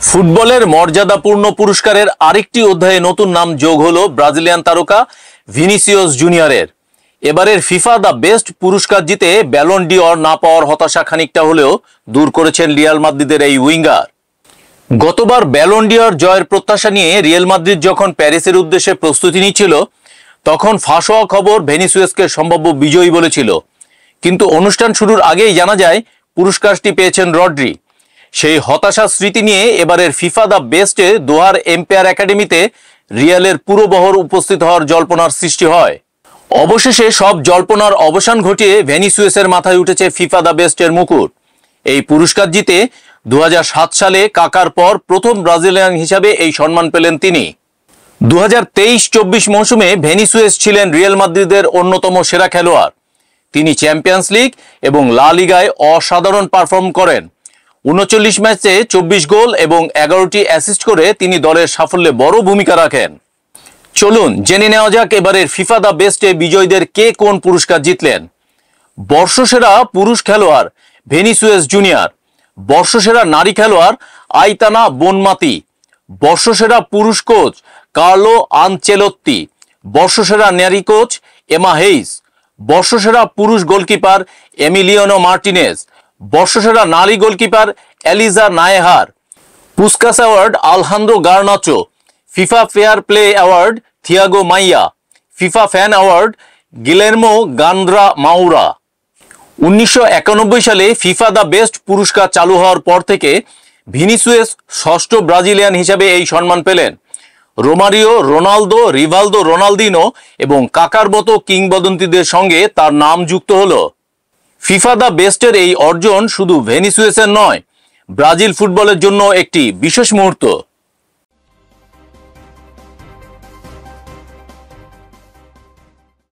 ফুটবলের মর্যাদাপূর্ণ পুরস্কারের আরেকটি অধ্যায়ে নতুন নাম যোগ হলো ব্রাজিলিয়ান তারকা ভিনিসিয়াস জুনিয়রের। এবারের ফিফা দ্য বেস্ট পুরস্কার জিতে ব্যালন ডি'অর না পাওয়ার হতাশা খানিকটা হলেও দূর করেছেন রিয়াল মাদ্রিদের এই উইঙ্গার। গতবার ব্যালন ডি'অর জয়ের প্রত্যাশা নিয়ে রিয়াল মাদ্রিদ যখন প্যারিসের উদ্দেশ্যে প্রস্তুতি নিচ্ছিল, তখন ফাঁস হওয়া খবর ভিনিসিয়াসকে সম্ভাব্য বিজয়ী বলেছিল। কিন্তু অনুষ্ঠান শুরুর আগেই জানা যায় পুরস্কারটি পেয়েছেন রড্রি। সেই হতাশার স্মৃতি নিয়ে এবারের ফিফা দ্য বেস্টে দোহার এম্পায়ার একাডেমিতে রিয়ালের পুরো বহর উপস্থিত হওয়ার জল্পনার সৃষ্টি হয়। অবশেষে সব জল্পনার অবসান ঘটিয়ে ভিনিসিয়াসের মাথায় উঠেছে ফিফা দ্য বেস্টের মুকুট। এই পুরস্কার জিতে 2007 সালে কাকার পর প্রথম ব্রাজিলিয়ান হিসাবে এই সম্মান পেলেন তিনি। 2023-24 মৌসুমে ভিনিসিয়াস ছিলেন রিয়াল মাদ্রিদের অন্যতম সেরা খেলোয়াড়। তিনি চ্যাম্পিয়ন্স লিগ এবং লা লিগায় অসাধারণ পারফর্ম করেন। 39 ম্যাচে 24 গোল এবং 11টি অ্যাসিস্ট করে তিনি দলের সাফল্যে বড় ভূমিকা রাখেন। চলুন জেনে নেওয়া যাক এবারের ফিফা দ্য বেস্টে বিজয়ীদের কে কোন পুরস্কার জিতলেন। বর্ষসেরা পুরুষ খেলোয়াড় ভিনিসিয়াস জুনিয়র। বর্ষসেরা নারী খেলোয়াড় আইতানা বোনমাতি। বর্ষসেরা পুরুষ কোচ কার্লো আনচেলোত্তি। বর্ষসেরা নারী কোচ এমা হেইস। বর্ষসেরা পুরুষ গোলকিপার এমিলিয়ানো মার্টিনেজ। বর্ষসেরা নারী goalkeeper Alyssa Naeher. Puskas award Alejandro Garnacho. FIFA fair play award Thiago Maia. FIFA fan award Guillermo Gandra Moura. 1991 সালে ফিফা দ্য বেস্ট পুরস্কার চালু হওয়ার পর থেকে ভিনিসিয়াস ষষ্ঠ ব্রাজিলিয়ান হিসাবে এই সম্মান পেলেন। রোমারিও, রোনালদো, রিভালদো, রোনালদিনো এবং কাকার মতো কিংবদন্তিদের সঙ্গে তার নাম যুক্ত হলো। ফিফা দ্য বেস্টের এই অর্জন শুধু ভিনিসিয়াসের নয়, ব্রাজিল ফুটবলের জন্য একটি বিশেষ মুহূর্ত।